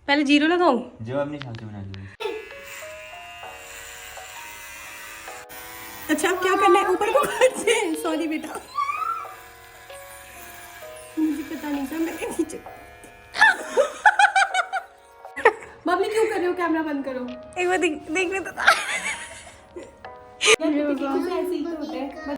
पहले जीरो लगाऊं? जो अपनी हिसाब से बना लीजिए। अच्छा अब क्या करना है? ऊपर को काट से। सॉरी बेटा, मुझे पता नहीं था, मैंने नीचे। बबली क्यों कर रहे हो? कैमरा बंद करो। एक बार देखने तो था। ऐसे ही तो होते हैं।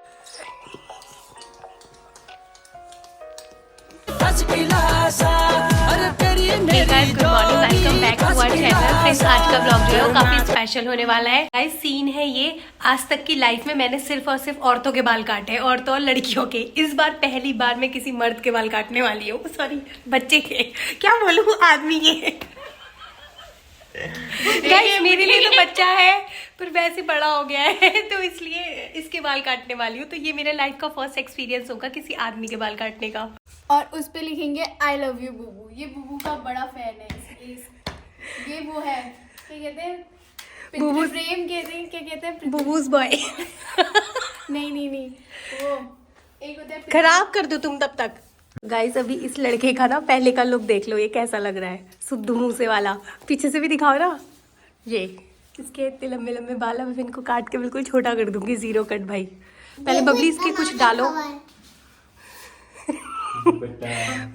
Good morning, welcome back to our channel. Friends, आज का ब्लॉग जो है वो काफी स्पेशल होने वाला है। गाइस, सीन है ये, आज तक की लाइफ में मैंने सिर्फ और सिर्फ औरतों के बाल काटे हैं, औरतों और लड़कियों के। इस बार पहली बार मैं किसी मर्द के बाल काटने वाली हूँ, सॉरी बच्चे के, क्या बोलूँ, आदमी के। गाइस, मेरे लिए तो बच्चा है पर वैसे बड़ा हो गया है, तो इसलिए इसके बाल काटने वाली हूँ। तो ये मेरे लाइफ का फर्स्ट एक्सपीरियंस होगा किसी आदमी के बाल काटने का। और उस पे लिखेंगे आई लव यू बुबू। ये बुबू का बड़ा फैन है। ये वो है, क्या कहते हैं, बुबू प्रेम कहते हैं, क्या कहते हैं, बुबूस बॉय। नहीं वो एक होता है। खराब कर दो तुम तब तक। गाइस, अभी इस लड़के का ना पहले का लुक देख लो, ये कैसा लग रहा है, सुद्धू मुंह से वाला। पीछे से भी दिखाओ ना, ये इसके इतने लंबे लंबे बाल। अब इनको काट के बिल्कुल छोटा कर दूंगी, जीरो कट भाई। पहले बबली इसके कुछ डालो।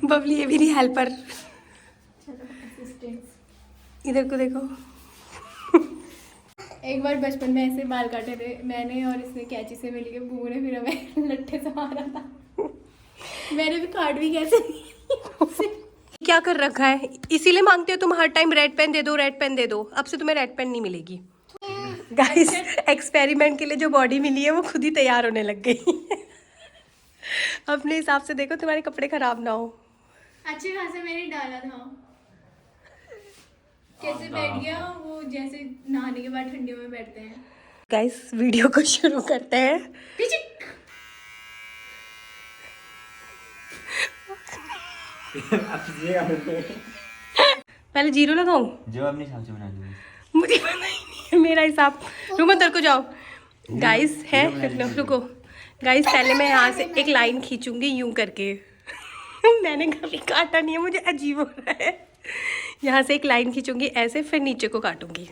बबली ये भी नहीं हेल्पर। इधर को देखो। एक बार बचपन में ऐसे बाल काटे थे मैंने और इसने कैंची से मिलके, बुबू ने फिर हमें लट्ठे से मारा था। मैंने भी काट भी कैसे। क्या कर रखा है? इसीलिए मांगते हो तुम हर टाइम, रेड पेन दे दो, रेड पेन दे दो। अब से तुम्हें रेड पेन नहीं मिलेगी। गाइस, एक्सपेरिमेंट के लिए जो बॉडी मिली है वो खुद ही तैयार होने लग गई। अपने हिसाब से देखो, तुम्हारे कपड़े खराब ना हो। अच्छे खासे मैंने डाला था। कैसे बैठ गया वो, जैसे नहाने के बाद ठंडियों में बैठते हैं। गाइस, वीडियो को शुरू करते हैं। पीछे पहले जीरो लगाऊं? जो अपनी हिसाब से बना लीजिए। मुझे पता ही नहीं है मेरा हिसाब। रुको, अंदर को जाओ। गाइस है, रुको गाइस, पहले मैं यहाँ से एक लाइन खींचूंगी यूं करके। मैंने कभी काटा नहीं है, मुझे अजीब हो रहा है। यहाँ से एक लाइन खींचूंगी ऐसे, फिर नीचे को काटूंगी।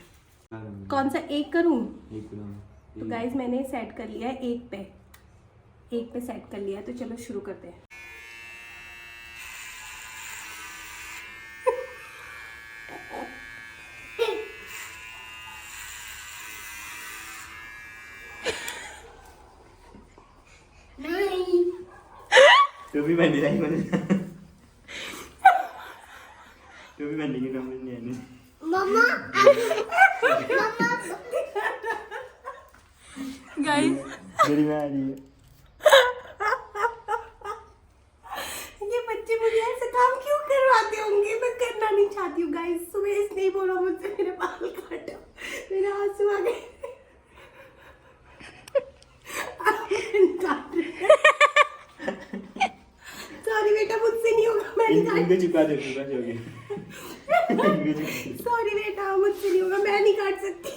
कौन सा एक करूँ? तो गाइस, मैंने सेट कर लिया है एक पे सेट कर लिया है। तो चलो शुरू करते हैं। तो भी बन रही है, तो भी बनने की समझ नहीं आनी। मम्मा गाइस, मेरी में आ रही है। ये बच्चे मुझे ऐसे काम क्यों करवाते होंगे? मैं करना नहीं चाहती हूँ। गाइस, सुबह इसने ही बोला मुझसे मेरे बाल काटो, मेरे आंसू आ गए। सॉरी बेटा, मुझसे नहीं होगा, मैं नहीं इनको चुका दे, चुका दे होगी। सॉरी बेटा, मुझसे नहीं होगा, मैं नहीं काट सकती।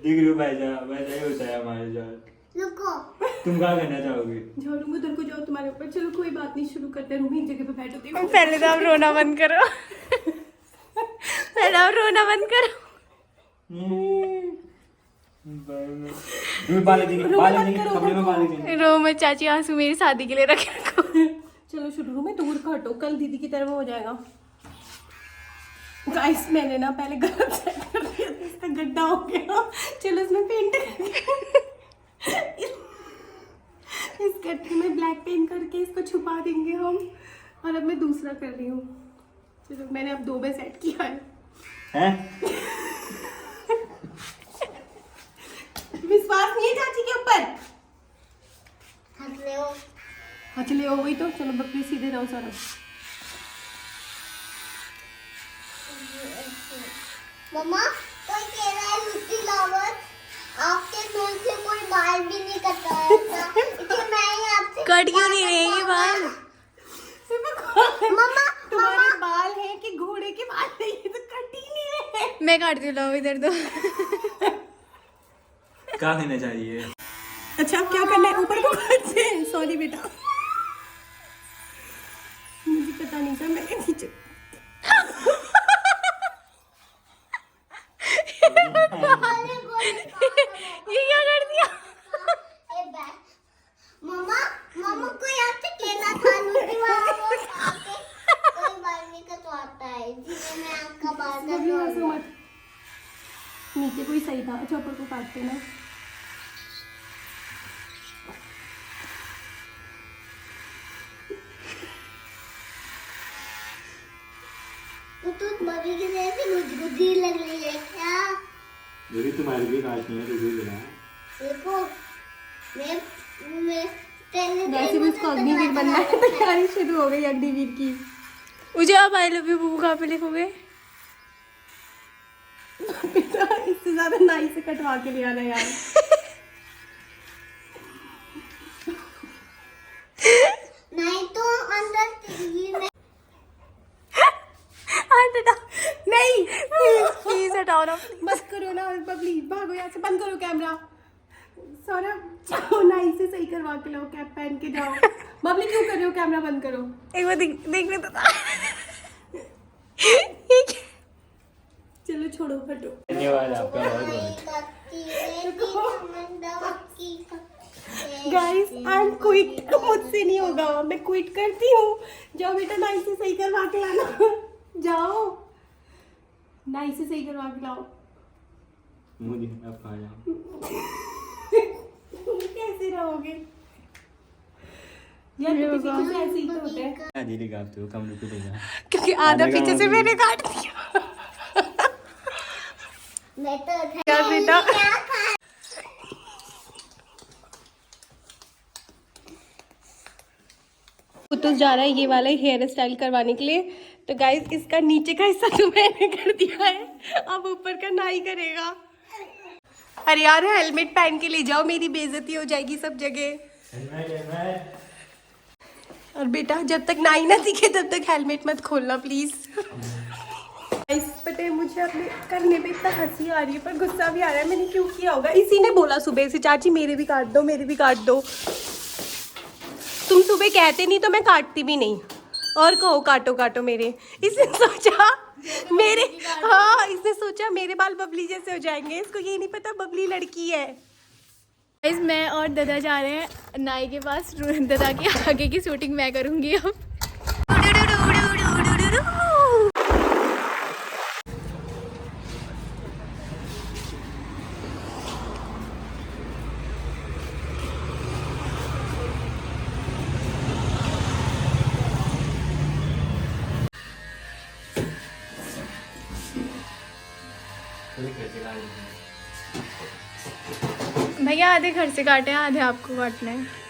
देख रही हो वैसा ही होता है हमारे साथ। रुको, तुम क्या करना चाहोगे? झोलूंगा उधर को, जाओ तुम्हारे ऊपर। चलो कोई बात नहीं, शुरू करते हैं। रूमी जगह पे बैठो। पहले तो आप रोना बंद करो। पहले आप रोना बंद करो। रो मत चाची, आंसू मेरी शादी के लिए रखे रखो। चलो शुरू में दूर का हटो, कल दीदी की तरह हो जाएगा। गाइस, मैंने ना पहले गलत सेट कर दिया था, इसका गड्ढा हो गया। चलो इसमें पेंट इस गड्ढे में ब्लैक पेंट करके इसको छुपा देंगे हम। और अब मैं दूसरा कर रही हूँ। चलो, मैंने अब 2 में सेट किया है। विश्वास नहीं है चाची के ऊपर? हंस ले हो गई तो चलो, बकरी सीधे रहो सर। मम्मा, कोई कह रहा है मिट्टी लावर, आपके नोज से कोई बाल भी नहीं कटा है, इसलिए मैं ही आपसे कट क्यों नहीं रहे ये बाल? मम्मा, तुम्हारे बाल हैं कि घोड़े के बाल हैं? ये तो कट ही नहीं रहे। मैं काटती हूँ, इधर दो। क्या करना चाहिए? अच्छा अब क्या करना है? ऊपर को काट से। सॉरी बेटा, मुझे पता नहीं था, मैंने नीचे। मैं आपका बाल बबली हंसो कटवाऊंगा। मत। नीचे कोई सही था, अच्छा ऊपर को काटते ना। तो मम्मी की जैसे गुदगुदी लग रही है क्या? यदि तुम्हारी भी काटनी है तो भी लेना। देखो मैं पहले वैसे भी उसको अग्निवीर बनना है, तैयारी शुरू हो गई अग्निवीर की। मुझे अब आई लव यू बुबू कहाँ पे लिखोगे? बेटा इससे ज्यादा नाई से कटवा के ले आना यार। नहीं तो अंदर टीवी में नहीं प्लीज हटाओ ना, बस करो ना बबली, भागो यहाँ से, बंद करो कैमरा। सौरभ जाओ नाई से सही करवा के लाओ, कैप पहन के जाओ। बबली क्यों कर रहे हो, कैमरा बंद करो। एक बार देखने तो था। चलो छोड़ो हटो। धन्यवाद आपका बहुत बहुत। गाइस आई एम क्विट, मुझसे नहीं होगा, मैं क्विट करती हूँ। जाओ बेटा नाई से सही करवा के लाना, जाओ नाई से सही करवा के लाओ। मुझे अब कहाँ जाऊँ? कैसे रहोगे यार, किसी किसी से ऐसे ही तो होता है। दीदी काटते हो कम रुपये देगा। क्योंकि आधा पीछे से मैंने काट दिया। मैं तो यार बेटा कुतुस जा रहा है ये वाला हेयर स्टाइल करवाने के लिए। तो गाइस इसका नीचे का हिस्सा तो मैंने कर दिया है, अब ऊपर का नाई करेगा। अरे यार हेलमेट पहन के ले जाओ, मेरी बेइज्जती हो जाएगी सब जगह। और बेटा जब तक नाई ना दिखे तब तक हेलमेट मत खोलना प्लीज। गाइस पता है मुझे अपने करने पे इतना हंसी आ रही है पर गुस्सा भी आ रहा है, मैंने क्यों किया होगा। इसी ने बोला सुबह से चाची मेरे भी काट दो, मेरे भी काट दो। तुम सुबह कहते नहीं तो मैं काटती भी नहीं, और कहो काटो काटो मेरे। इसने सोचा मेरे, हाँ इसने सोचा मेरे बाल बबली जैसे हो जाएंगे, इसको ये नहीं पता बबली लड़की है। गाइस मैं और दादा जा रहे हैं नाई के पास, दादा की आगे की शूटिंग मैं करूँगी अब। भैया आधे घर से काटे हैं, आधे आपको काटना है।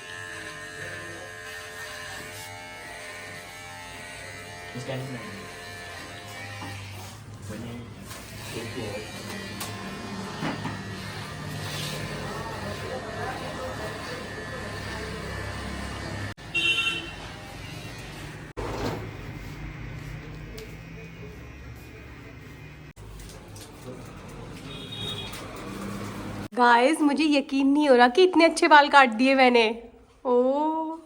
गाइस मुझे यकीन नहीं हो रहा कि इतने अच्छे बाल काट दिए मैंने। ओ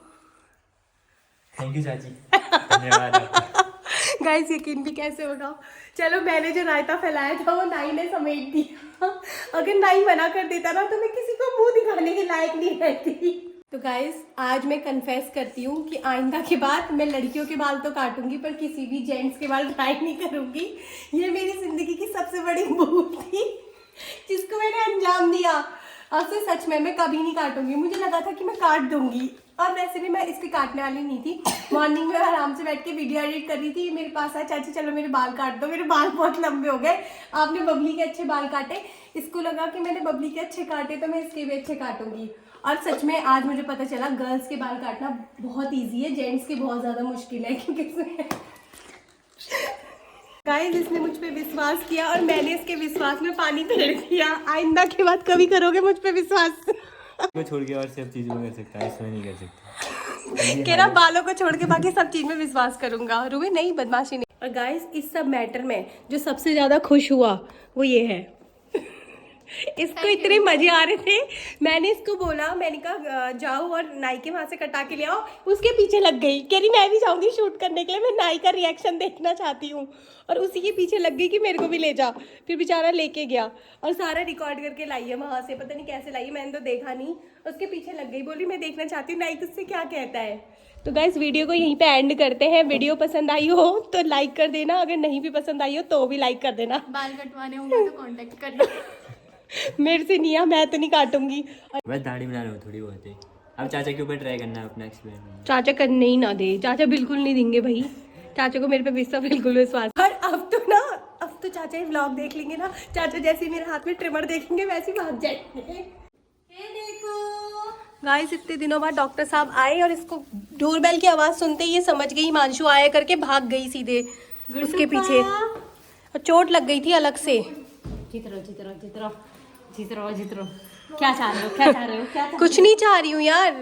थैंक यू चाची, धन्यवाद आपका। गाइस यकीन भी कैसे होगा। चलो मैंने जो रायता फैलाया था वो नाई ने समेट दिया। अगर नाई मना कर देता ना तो मैं किसी को मुंह दिखाने के लायक नहीं रहती। तो गाइस आज मैं कन्फेस करती हूँ कि आइंदा के बाद मैं लड़कियों के बाल तो काटूंगी पर किसी भी जेंट्स के बाल ट्राई नहीं करूंगी। ये मेरी जिंदगी की सबसे बड़ी भूल थी जिसको मैंने अंजाम दिया। अब से सच में मैं कभी नहीं काटूंगी। मुझे लगा था कि मैं काट दूंगी और वैसे भी मैं इसके काटने वाली नहीं थी। मॉर्निंग में आराम से बैठ के वीडियो एडिट कर रही थी, मेरे पास आया चाची चलो मेरे बाल काट दो। मेरे बाल बहुत लंबे हो गए, आपने बबली के अच्छे बाल काटे। इसको लगा कि मैंने बबली के अच्छे काटे तो मैं इसके भी अच्छे काटूंगी। और सच में आज मुझे पता चला गर्ल्स के बाल काटना बहुत ईजी है, जेंट्स के बहुत ज़्यादा मुश्किल है। क्योंकि गाइस इसने मुझ पे विश्वास किया और मैंने इसके विश्वास में पानी फेर दिया। आइंदा के बाद कभी करोगे मुझ पे विश्वास? को छोड़ के और सब चीज में कर सकता है, इसमें नहीं कर सकता। कह रहा बालों को छोड़ के बाकी सब चीज में विश्वास करूंगा। रुबी नहीं, बदमाशी नहीं। और गाइस इस सब मैटर में जो सबसे ज्यादा खुश हुआ वो ये है। इसको इतने मजे आ रहे थे, मैंने इसको बोला, मैंने कहा जाओ और नाई के वहां से कटा के ले आओ, उसके पीछे लग गई, कह रही मैं भी जाऊंगी शूट करने के लिए, मैं नाई का रिएक्शन देखना चाहती हूँ, और उसी के पीछे लग गई कि मेरे को भी ले जा। फिर बेचारा लेके गया और सारा रिकॉर्ड करके लाई है वहां से, पता नहीं कैसे लाई है, मैंने तो देखा नहीं, उसके पीछे लग गई, बोली मैं देखना चाहती हूँ नाई तुझसे क्या कहता है। तो गाइस वीडियो को यहीं पे एंड करते हैं। वीडियो पसंद आई हो तो लाइक कर देना, अगर नहीं भी पसंद आई हो तो भी लाइक कर देना। बाल कटवाने होंगे तो कांटेक्ट करना। मेरे से नहीं है, मैं तो नहीं काटूंगी। बस दाढ़ी बना लो थोड़ी बहुत है। अब चाचा के ऊपर ट्राई करना है अपना एक्सपेरिमेंट। चाचा करने ही ना दे, चाचा बिल्कुल नहीं देंगे भाई, चाचा को मेरे पे विश्वास, बिल्कुल विश्वास। और अब तो चाचा ही व्लॉग देख लेंगे ना, चाचा जैसे ही मेरे हाथ में ट्रिमर देखेंगे वैसे ही भाग जाएंगे। गाइस इतने दिनों बाद डॉक्टर साहब आए और इसको डोरबेल की आवाज सुनते ही ये समझ गई हिमांशु आया करके भाग गई सीधे उसके पीछे, और चोट लग गई थी अलग से। जीत रहो क्या चाह रहे हो क्या चाह रहे हो क्या कुछ नहीं चाह रही हूँ यार,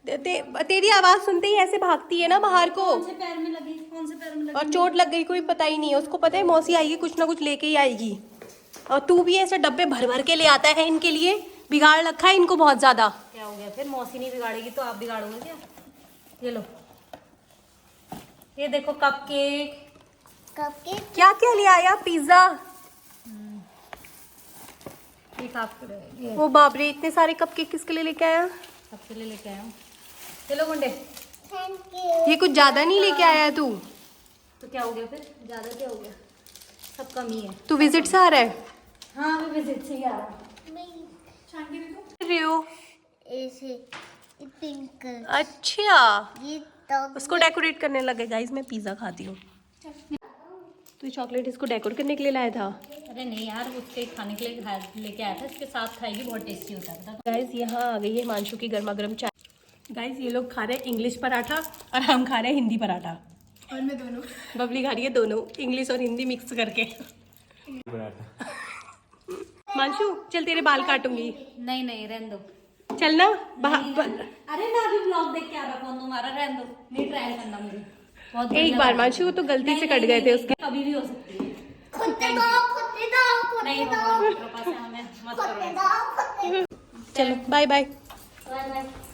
तेरी आवाज सुनते ही ऐसे भागती है ना बाहर को। कौन से पैर में लगी और चोट लग गई, कोई पता ही नहीं है उसको, पता है मौसी आएगी कुछ ना कुछ लेके ही आएगी। और तू भी ऐसे डब्बे भर भर के ले आता है इनके लिए, बिगाड़ रखा है इनको बहुत ज्यादा। क्या हो गया फिर? मौसी नहीं बिगाड़ेगी तो आप बिगाड़ोगे क्या? ये लो, ये देखो कपकेक। क्या क्या ले आया? पिज्जा। ये आपको रहेगी, वो बाप रे, इतने सारे कपकेक किसके लिए लेके आया? सबके लिए लेके आया हूँ। चलो गुंडे, थैंक यू। ये कुछ ज्यादा नहीं लेके आया तू? तो क्या हो गया फिर? ज्यादा क्या हो गया? सब कम ही है। तू विजिट से आ रहा है? हाँ अभी विजिट से ही आ रहा। रहे हो? ऐसे पिंक। अच्छा, ये तो उसको डेकोरेट करने लगे। गाइस मैं पिज्जा खाती हूँ। तू चॉकलेट इसको डेकोरेट करने के लिए लाया था? अरे नहीं यार, उसके खाने के लिए लेके आया था, इसके साथ खाएगी, बहुत टेस्टी होता है। पता गाइस यहाँ आ गई है हिमांशु की गर्मा गर्म चाय। गाइस ये लोग खा रहे हैं इंग्लिश पराठा और हम खा रहे हैं हिंदी पराठा। और मैं दोनों। बबली खा रही है दोनों, इंग्लिश और हिंदी मिक्स करके। पराठा। हिमांशु चल तेरे बाल काटूंगी, नहीं रहने दो। चल ना अरे मैं अभी ब्लॉग देख के आ रहा हूँ तुम्हारा, रहने दो, नहीं ट्रायल करना मुझे। बहुत एक बार हिमांशु तो गलती से कट गए थे उसके। कभी भी हो सकती है। खुद दो नहीं होगा, मेरे पास है, हमें मत करो। चलो बाय बाय। Bye bye.